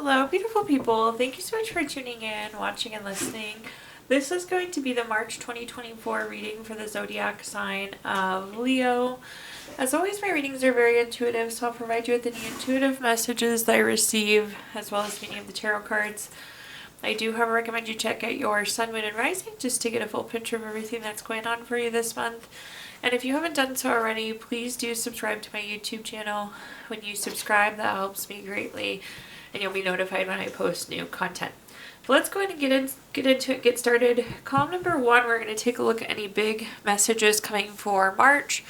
Hello, beautiful people. Thank you so much for tuning in, watching, and listening. This is going to be the March 2024 reading for the zodiac sign of Leo. As always, my readings are very intuitive, so I'll provide you with any intuitive messages that I receive, as well as many of the tarot cards. I do, however, recommend you check out your sun, moon, and rising just to get a full picture of everything that's going on for you this month. And if you haven't done so already, please do subscribe to my YouTube channel. When you subscribe, that helps me greatly, and you'll be notified when I post new content. So let's go ahead and get into it, get started. Column number 1, we're going to take a look at any big messages coming for March.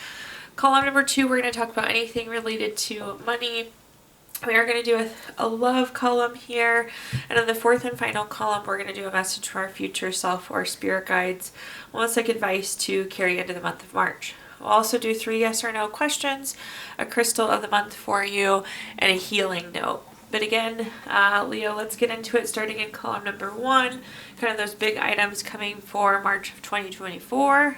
Column number 2, we're going to talk about anything related to money. We are going to do a love column here, and in the 4th and final column, we're going to do a message for our future self or spirit guides, almost like advice to carry into the month of March. We'll also do 3 yes or no questions, a crystal of the month for you, and a healing note. But again, Leo, let's get into it, starting in column number 1, kind of those big items coming for March of 2024.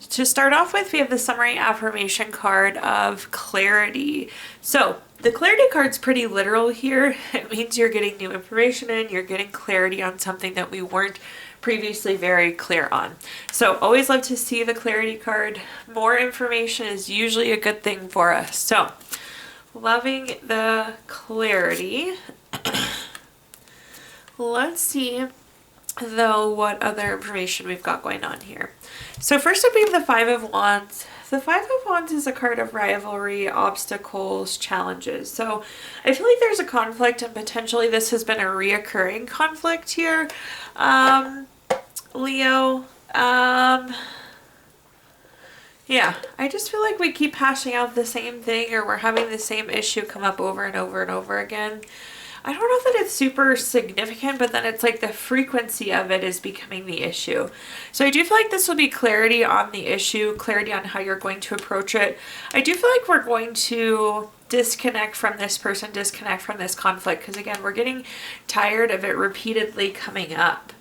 To start off with, we have the summary affirmation card of clarity. So the clarity card's pretty literal here. It means you're getting new information in, you're getting clarity on something that we weren't previously very clear on. So always love to see the clarity card. More information is usually a good thing for us. So loving the clarity. Let's see though what other information we've got going on here. So first up we have the 5 of Wands. The 5 of Wands is a card of rivalry, obstacles, challenges. So I feel like there's a conflict, and potentially this has been a reoccurring conflict here. Leo, yeah, I just feel like we keep hashing out the same thing, or we're having the same issue come up over and over and over again. I don't know that it's super significant, but then it's like the frequency of it is becoming the issue. So I do feel like this will be clarity on the issue, clarity on how you're going to approach it. I do feel like we're going to disconnect from this person, disconnect from this conflict, because again, we're getting tired of it repeatedly coming up.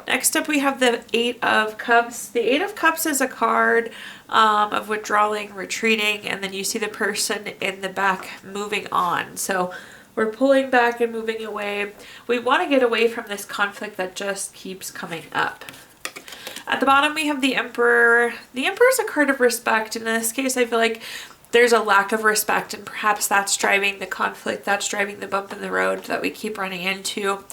Next up, we have the 8 of Cups. The 8 of Cups is a card of withdrawing, retreating, and then you see the person in the back moving on. So we're pulling back and moving away. We want to get away from this conflict that just keeps coming up. At the bottom, we have the Emperor. The Emperor is a card of respect. And in this case, I feel like there's a lack of respect, and perhaps that's driving the conflict, that's driving the bump in the road that we keep running into.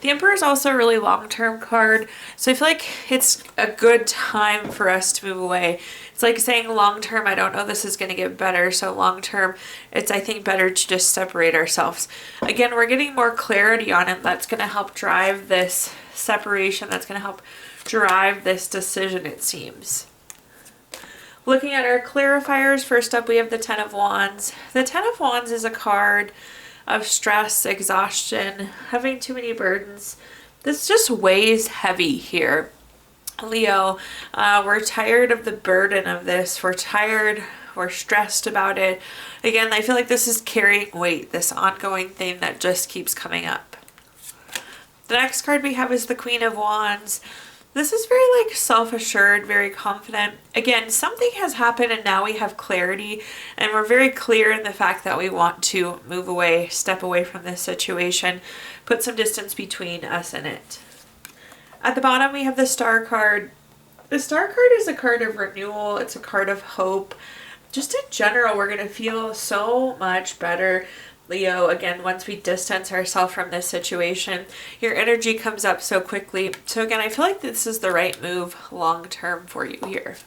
The Emperor is also a really long-term card, so I feel like it's a good time for us to move away. It's like saying long-term, I don't know this is going to get better, so long-term, it's, I think, better to just separate ourselves. Again, we're getting more clarity on it. That's going to help drive this separation. That's going to help drive this decision, it seems. Looking at our clarifiers, first up we have the 10 of Wands. The 10 of Wands is a card of stress, exhaustion, having too many burdens. This just weighs heavy here. Leo, we're tired of the burden of this. We're tired, we're stressed about it. Again, I feel like this is carrying weight, this ongoing thing that just keeps coming up. The next card we have is the Queen of Wands. This is very like self-assured, very confident. Again, something has happened and now we have clarity, and we're very clear in the fact that we want to move away, step away from this situation, put some distance between us and it. At the bottom, we have the Star card. The Star card is a card of renewal. It's a card of hope. Just in general, we're going to feel so much better, Leo. Again, once we distance ourselves from this situation, your energy comes up so quickly. So again, I feel like this is the right move long term for you here.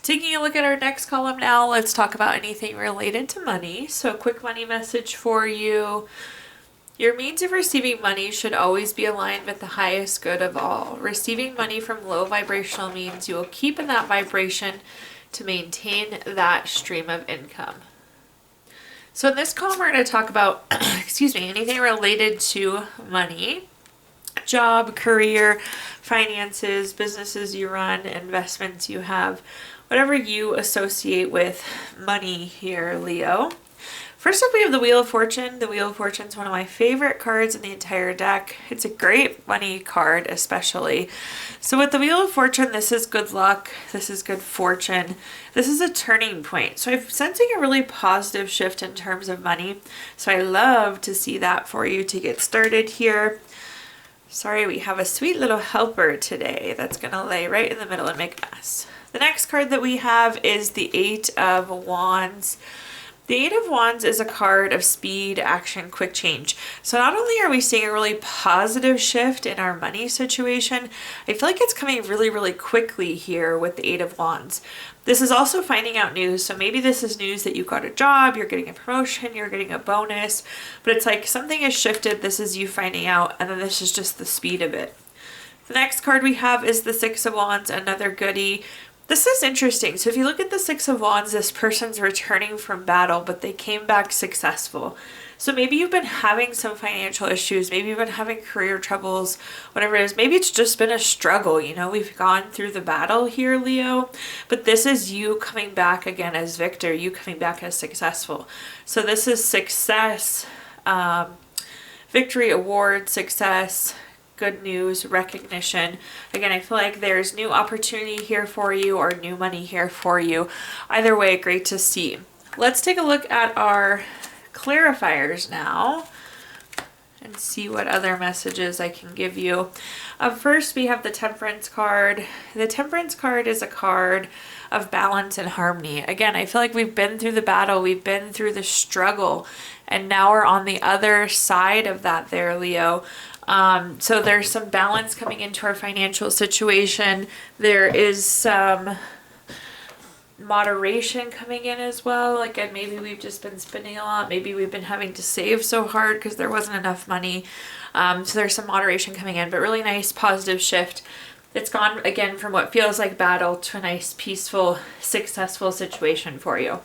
Taking a look at our next column now, let's talk about anything related to money. So a quick money message for you. Your means of receiving money should always be aligned with the highest good of all. Receiving money from low vibrational means you will keep in that vibration to maintain that stream of income. So in this column, we're going to talk about, anything related to money, job, career, finances, businesses you run, investments you have, whatever you associate with money here, Leo. First up, we have the Wheel of Fortune. The Wheel of Fortune is one of my favorite cards in the entire deck. It's a great money card, especially. So with the Wheel of Fortune, this is good luck. This is good fortune. This is a turning point. So I'm sensing a really positive shift in terms of money. So I love to see that for you to get started here. Sorry, we have a sweet little helper today that's going to lay right in the middle and make a mess. The next card that we have is the Eight of Wands. The Eight of Wands is a card of speed, action, quick change. So not only are we seeing a really positive shift in our money situation, I feel like it's coming really, really quickly here with the Eight of Wands. This is also finding out news. So maybe this is news that you got a job, you're getting a promotion, you're getting a bonus, but it's like something has shifted. This is you finding out, and then this is just the speed of it. The next card we have is the Six of Wands, another goodie. This is interesting. So if you look at the Six of Wands, this person's returning from battle, but they came back successful. So maybe you've been having some financial issues. Maybe you've been having career troubles, whatever it is. Maybe it's just been a struggle. You know, we've gone through the battle here, Leo, but this is you coming back again as victor, you coming back as successful. So this is success, victory, award, success, good news, recognition. Again, I feel like there's new opportunity here for you or new money here for you. Either way, great to see. Let's take a look at our clarifiers now and see what other messages I can give you. First, we have the Temperance card. The Temperance card is a card of balance and harmony. Again, I feel like we've been through the battle, we've been through the struggle, and now we're on the other side of that there, Leo. So there's some balance coming into our financial situation. There is some moderation coming in as well. Again, maybe we've just been spending a lot. Maybe we've been having to save so hard because there wasn't enough money. So there's some moderation coming in, but really nice positive shift. It's gone again from what feels like battle to a nice, peaceful, successful situation for you.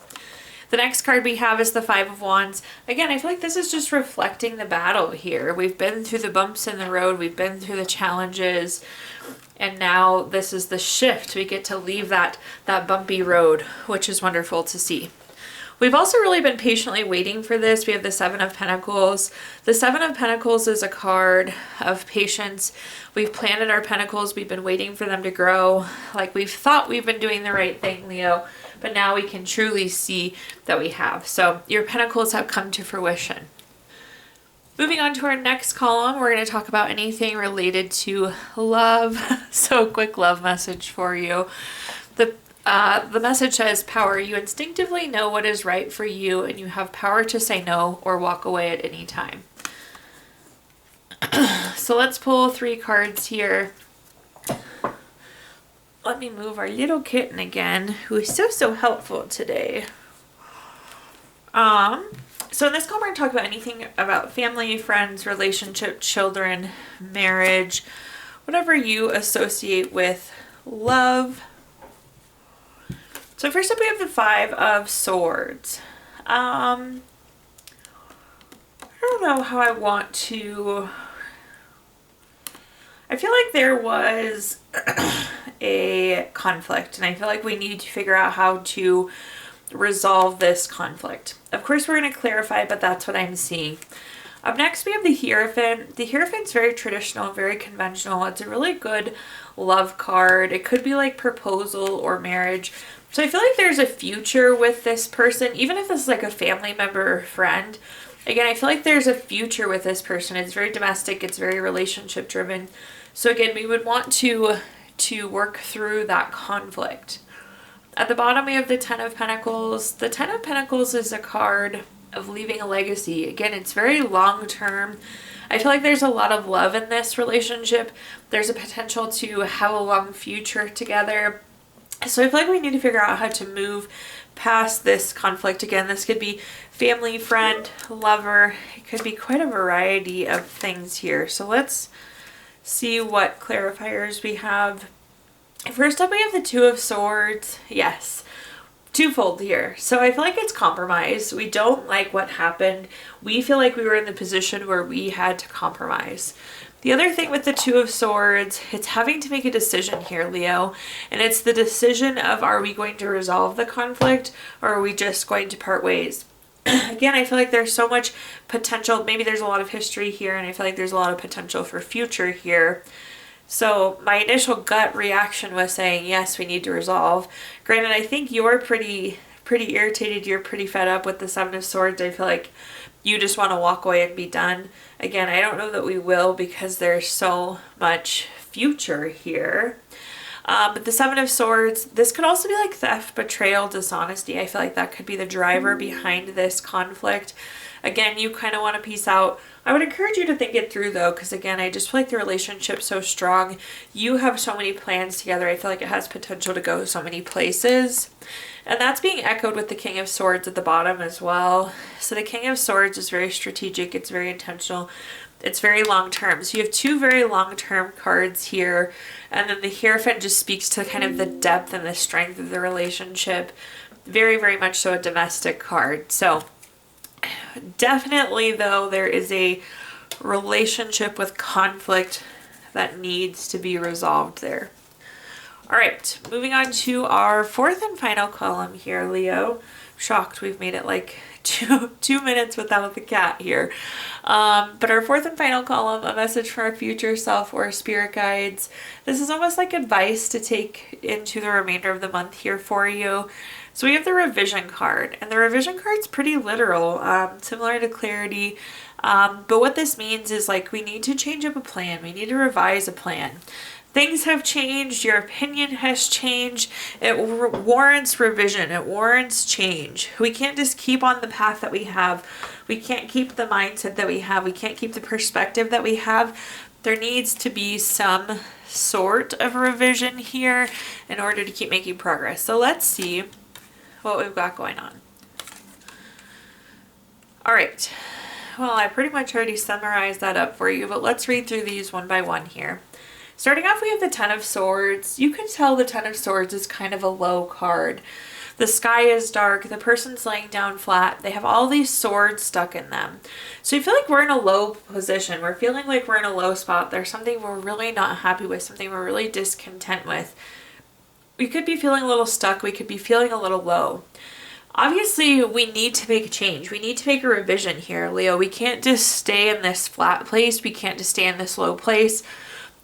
The next card we have is the Five of Wands. Again, I feel like this is just reflecting the battle here. We've been through the bumps in the road. We've been through the challenges. And now this is the shift. We get to leave that bumpy road, which is wonderful to see. We've also really been patiently waiting for this. We have the Seven of Pentacles. The Seven of Pentacles is a card of patience. We've planted our pentacles. We've been waiting for them to grow. Like we've thought we've been doing the right thing, Leo, but now we can truly see that we have. So your pentacles have come to fruition. Moving on to our next column, we're going to talk about anything related to love. So a quick love message for you. The message says, power. You instinctively know what is right for you, and you have power to say no or walk away at any time. So let's pull 3 cards here. Let me move our little kitten again, who is so helpful today. So in this column, we're going to talk about anything about family, friends, relationship, children, marriage, whatever you associate with love. So first up, we have the Five of Swords. I don't know how I want to... I feel like there was a conflict, and I feel like we need to figure out how to resolve this conflict. Of course, we're going to clarify, but that's what I'm seeing. Up next, we have the Hierophant. The Hierophant's very traditional, very conventional. It's a really good love card. It could be like proposal or marriage. So I feel like there's a future with this person, even if this is like a family member or friend. Again, I feel like there's a future with this person. It's very domestic. It's very relationship driven. So again, we would want to work through that conflict. At the bottom, we have the Ten of Pentacles. The Ten of Pentacles is a card of leaving a legacy. Again, it's very long term. I feel like there's a lot of love in this relationship. There's a potential to have a long future together. So I feel like we need to figure out how to move past this conflict. Again, this could be family, friend, lover. It could be quite a variety of things here. So let's see what clarifiers we have. First up, we have the Two of Swords. Yes, twofold here. So I feel like it's compromise. We don't like what happened. We feel like we were in the position where we had to compromise. The other thing with the Two of Swords, it's having to make a decision here, Leo. And it's the decision of, are we going to resolve the conflict or are we just going to part ways? Again, I feel like there's so much potential. Maybe there's a lot of history here, and I feel like there's a lot of potential for future here. So my initial gut reaction was saying, yes, we need to resolve. Granted, I think you're pretty irritated. You're pretty fed up with the Seven of Swords. I feel like you just want to walk away and be done. Again, I don't know that we will because there's so much future here. But the Seven of Swords, this could also be like theft, betrayal, dishonesty. I feel like that could be the driver behind this conflict. Again, you kind of want to peace out. I would encourage you to think it through though, because again, I just feel like the relationship's so strong. You have so many plans together. I feel like it has potential to go so many places. And that's being echoed with the King of Swords at the bottom as well. So the King of Swords is very strategic. It's very intentional. It's very long term. So you have two very long term cards here. And then the Hierophant just speaks to kind of the depth and the strength of the relationship. Very, very much so a domestic card. So definitely though, there is a relationship with conflict that needs to be resolved there. All right, moving on to our fourth and final column here, Leo. Shocked we've made it like two minutes without the cat here. But our fourth and final column, a message for our future self or spirit guides. This is almost like advice to take into the remainder of the month here for you. So we have the revision card, and the revision card's pretty literal, similar to clarity. But what this means is like we need to change up a plan. We need to revise a plan. Things have changed. Your opinion has changed. It warrants revision. It warrants change. We can't just keep on the path that we have. We can't keep the mindset that we have. We can't keep the perspective that we have. There needs to be some sort of revision here in order to keep making progress. So let's see what we've got going on. All right. Well, I pretty much already summarized that up for you, but let's read through these one by one here. Starting off, we have the Ten of Swords. You can tell the Ten of Swords is kind of a low card. The sky is dark. The person's laying down flat. They have all these swords stuck in them. So you feel like we're in a low position. We're feeling like we're in a low spot. There's something we're really not happy with, something we're really discontent with. We could be feeling a little stuck. We could be feeling a little low. Obviously, we need to make a change. We need to make a revision here, Leo. We can't just stay in this flat place. We can't just stay in this low place.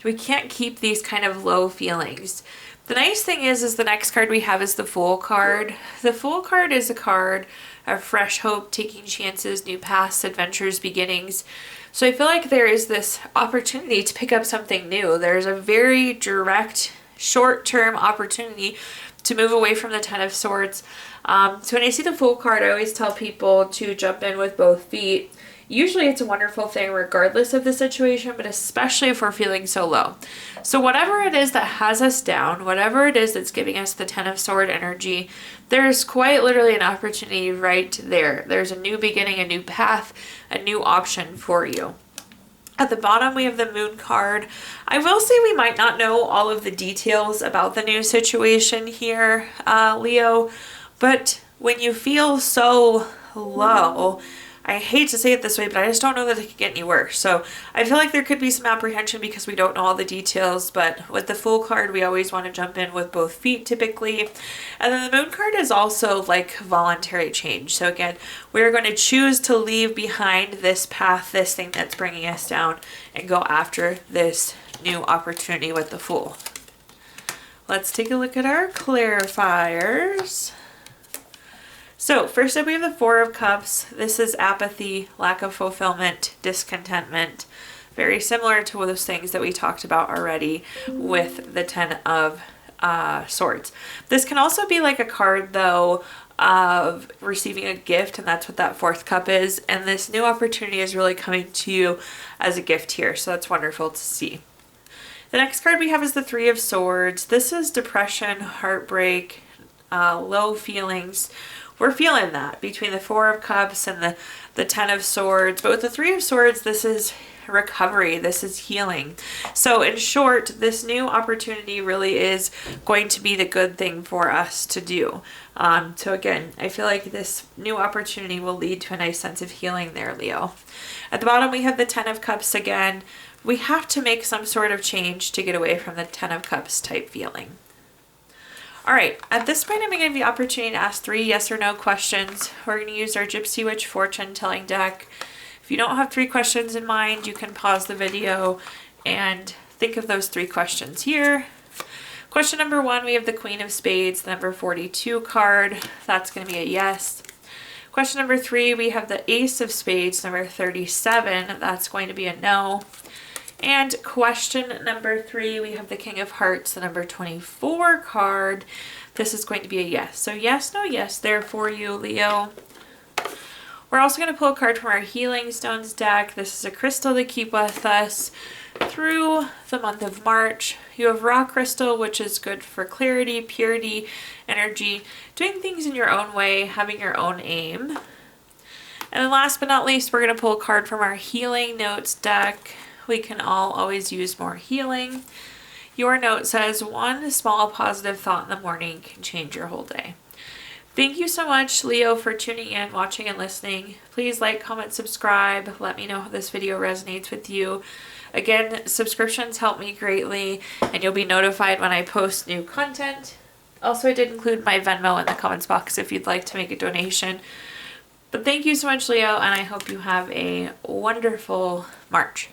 We can't keep these kind of low feelings. The nice thing is the next card we have is the Fool card. The Fool card is a card of fresh hope, taking chances, new paths, adventures, beginnings. So I feel like there is this opportunity to pick up something new. There's a very direct, short-term opportunity to move away from the Ten of Swords. So when I see the Fool card, I always tell people to jump in with both feet. Usually it's a wonderful thing regardless of the situation, but especially if we're feeling so low. So whatever it is that has us down, whatever it is that's giving us the Ten of Sword energy, there's quite literally an opportunity right there. There's a new beginning, a new path, a new option for you. At the bottom, we have the Moon card. I will say we might not know all of the details about the new situation here, Leo, but when you feel so low, I hate to say it this way, but I just don't know that it could get any worse. So I feel like there could be some apprehension because we don't know all the details, but with the Fool card, we always want to jump in with both feet typically. And then the Moon card is also like voluntary change. So again, we're going to choose to leave behind this path, this thing that's bringing us down, and go after this new opportunity with the Fool. Let's take a look at our clarifiers. So first up, we have the Four of Cups. This is apathy, lack of fulfillment, discontentment. Very similar to those things that we talked about already with the Ten of Swords. This can also be like a card, though, of receiving a gift, and that's what that fourth cup is. And this new opportunity is really coming to you as a gift here, so that's wonderful to see. The next card we have is the Three of Swords. This is depression, heartbreak, low feelings. We're feeling that between the Four of Cups and the Ten of Swords. But with the Three of Swords, this is recovery. This is healing. So in short, this new opportunity really is going to be the good thing for us to do. So again, I feel like this new opportunity will lead to a nice sense of healing there, Leo. At the bottom, we have the Ten of Cups again. We have to make some sort of change to get away from the Ten of Cups type feeling. All right, at this point, I'm going to give you the opportunity to ask 3 yes or no questions. We're going to use our Gypsy Witch fortune telling deck. If you don't have 3 questions in mind, you can pause the video and think of those 3 questions here. Question number 1, we have the Queen of Spades, the number 42 card. That's going to be a yes. Question number 3, we have the Ace of Spades, number 37. That's going to be a no. And question number 3, we have the King of Hearts, the number 24 card. This is going to be a yes. So yes, no, yes there for you, Leo. We're also going to pull a card from our Healing Stones deck. This is a crystal to keep with us through the month of March. You have Rock Crystal, which is good for clarity, purity, energy, doing things in your own way, having your own aim. And then last but not least, we're going to pull a card from our Healing Notes deck. We can all always use more healing. Your note says, 1 small positive thought in the morning can change your whole day. Thank you so much, Leo, for tuning in, watching, and listening. Please like, comment, subscribe. Let me know how this video resonates with you. Again, subscriptions help me greatly, and you'll be notified when I post new content. Also, I did include my Venmo in the comments box if you'd like to make a donation. But thank you so much, Leo, and I hope you have a wonderful March.